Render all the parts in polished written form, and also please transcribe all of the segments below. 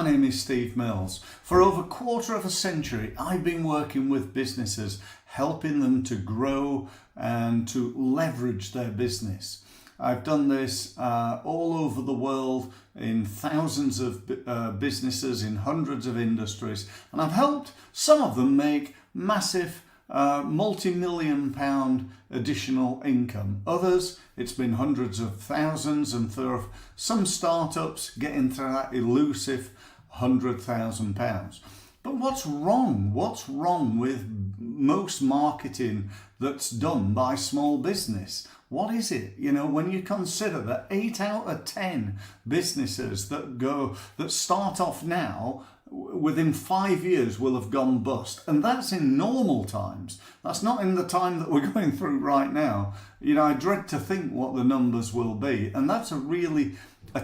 my name is Steve Mills. For over a quarter of a century, I've been working with businesses, helping them to grow and to leverage their business. I've done this all over the world in thousands of businesses, in hundreds of industries, and I've helped some of them make massive multi-million pound additional income. Others, it's been hundreds of thousands, and for some startups getting to that elusive £100,000. But what's wrong? What's wrong with most marketing that's done by small business? What is it? You know, when you consider that 8 out of 10 businesses that start off now, within 5 years will have gone bust. And that's in normal times. That's not in the time that we're going through right now. You know, I dread to think what the numbers will be. And that's a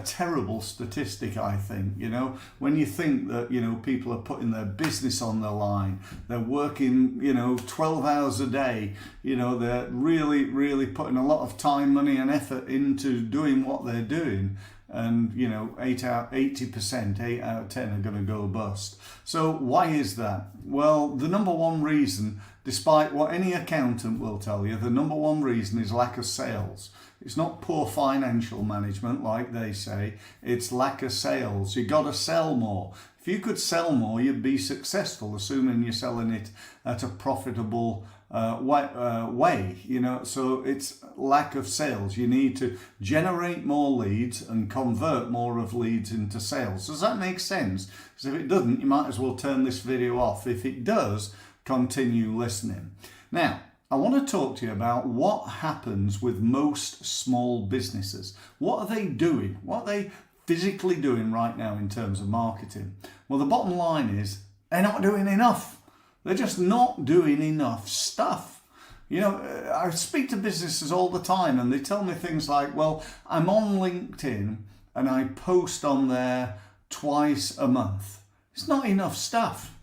terrible statistic, I think. You know, when you think that, you know, people are putting their business on the line, they're working, you know, 12 hours a day, you know, they're really putting a lot of time, money and effort into doing what they're doing. And, you know, 80%, 8 out of 10 are going to go bust. So why is that? Well, the number one reason, despite what any accountant will tell you, the number one reason is lack of sales. It's not poor financial management like they say, it's lack of sales. You got to sell more. If you could sell more, you'd be successful, assuming you're selling it at a profitable way, you know. So it's lack of sales. You need to generate more leads and convert more of leads into sales. Does that make sense? Because if it doesn't, you might as well turn this video off. If it does, continue listening. Now, I want to talk to you about what happens with most small businesses. What are they doing? What are they physically doing right now in terms of marketing? Well, the bottom line is they're not doing enough. They're just not doing enough stuff. You know, I speak to businesses all the time and they tell me things like, well, I'm on LinkedIn and I post on there twice a month. It's not enough stuff.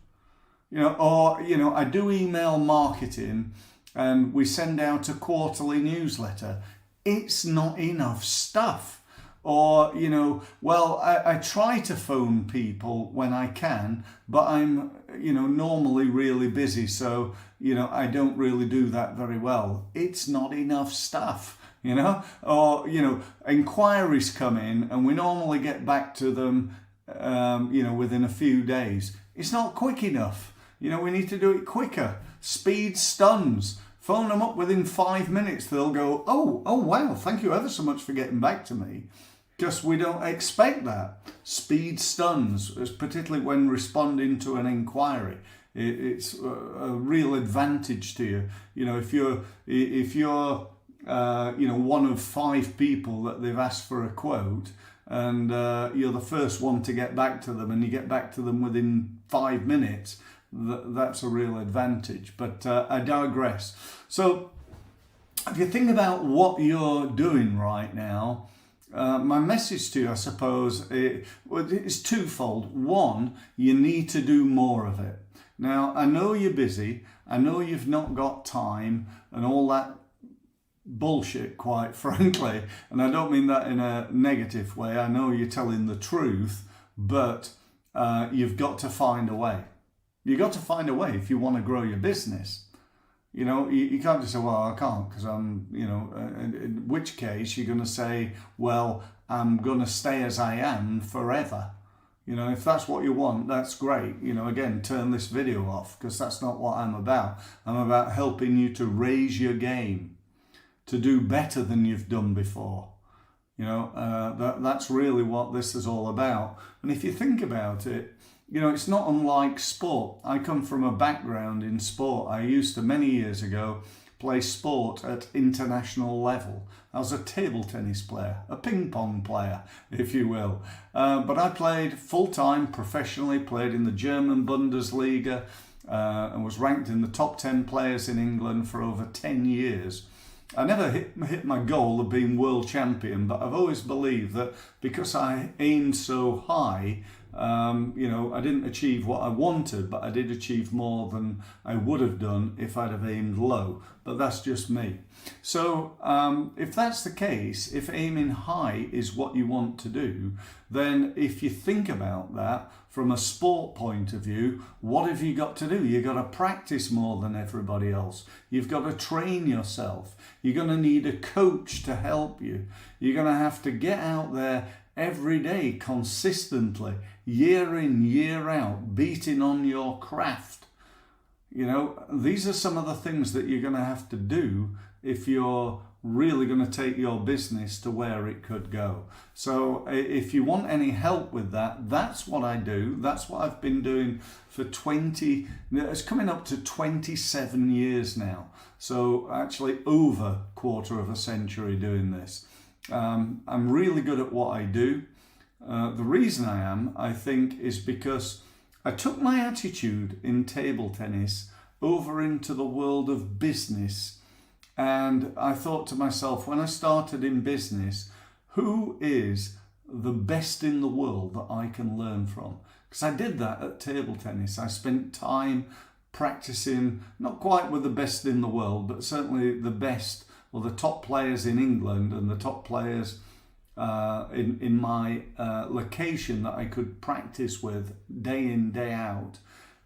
You know, or, you know, I do email marketing and we send out a quarterly newsletter. It's not enough stuff. Or, you know, well, I try to phone people when I can, but I'm, you know, normally really busy. So, you know, I don't really do that very well. It's not enough stuff, you know. Or, you know, inquiries come in and we normally get back to them, you know, within a few days. It's not quick enough. You know, we need to do it quicker. Speed stuns. Phone them up within 5 minutes. They'll go, oh wow, thank you ever so much for getting back to me. Because we don't expect that. Speed stuns, particularly when responding to an inquiry. It's a real advantage to you. You know, if you're you know, one of 5 people that they've asked for a quote, and you're the first one to get back to them, and you get back to them within 5 minutes, that's a real advantage. But I digress. So if you think about what you're doing right now, my message to you, I suppose, is twofold. One, you need to do more of it. Now, I know you're busy. I know you've not got time and all that bullshit, quite frankly. And I don't mean that in a negative way. I know you're telling the truth, but you've got to find a way. You've got to find a way if you want to grow your business. You know, you can't just say, well, I can't because I'm, you know, in which case you're going to say, well, I'm going to stay as I am forever. You know, if that's what you want, that's great. You know, again, turn this video off because that's not what I'm about. I'm about helping you to raise your game, to do better than you've done before. You know, that's really what this is all about. And if you think about it, you know, it's not unlike sport. I come from a background in sport. I used to, many years ago, play sport at international level. I was a table tennis player, a ping pong player, if you will. But I played full-time, professionally, played in the German Bundesliga, and was ranked in the top 10 players in England for over 10 years. I never hit my goal of being world champion, but I've always believed that because I aimed so high, I didn't achieve what I wanted, but I did achieve more than I would have done if I'd have aimed low. But that's just me. So if that's the case, if aiming high is what you want to do, then if you think about that from a sport point of view, what have you got to do? You've got to practice more than everybody else. You've got to train yourself. You're going to need a coach to help you. You're going to have to get out there every day, consistently, year in, year out, beating on your craft. These are some of the things that you're going to have to do if you're really going to take your business to where it could go. So if you want any help with that, that's what I do. That's what I've been doing for it's coming up to 27 years now. So actually over a quarter of a century doing this. I'm really good at what I do. The reason I am, I think, is because I took my attitude in table tennis over into the world of business. And I thought to myself, when I started in business, who is the best in the world that I can learn from? Because I did that at table tennis. I spent time practicing, not quite with the best in the world, but certainly the best, or the top players in England and the top players in my location that I could practice with day in, day out.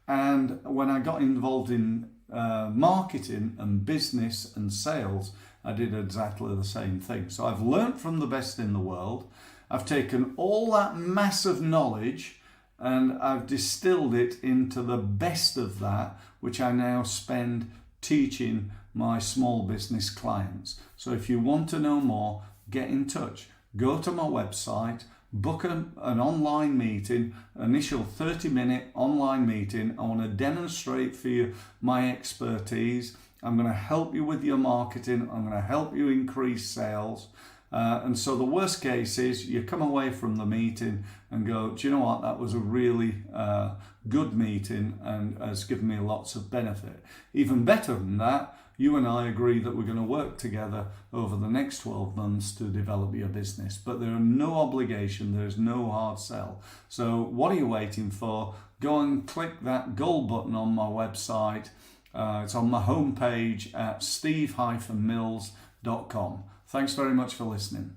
And when I got involved in marketing and business and sales, I did exactly the same thing. So I've learnt from the best in the world. I've taken all that massive knowledge and I've distilled it into the best of that, which I now spend teaching my small business clients. So if you want to know more, get in touch. Go to my website, book an online meeting, initial 30-minute online meeting. I want to demonstrate for you my expertise. I'm going to help you with your marketing. I'm going to help you increase sales. And so the worst case is you come away from the meeting and go, do you know what, that was a really good meeting and has given me lots of benefit. Even better than that, you and I agree that we're going to work together over the next 12 months to develop your business. But there are no obligation, there's no hard sell. So what are you waiting for? Go and click that gold button on my website. It's on my homepage at steve-mills.com. Thanks very much for listening.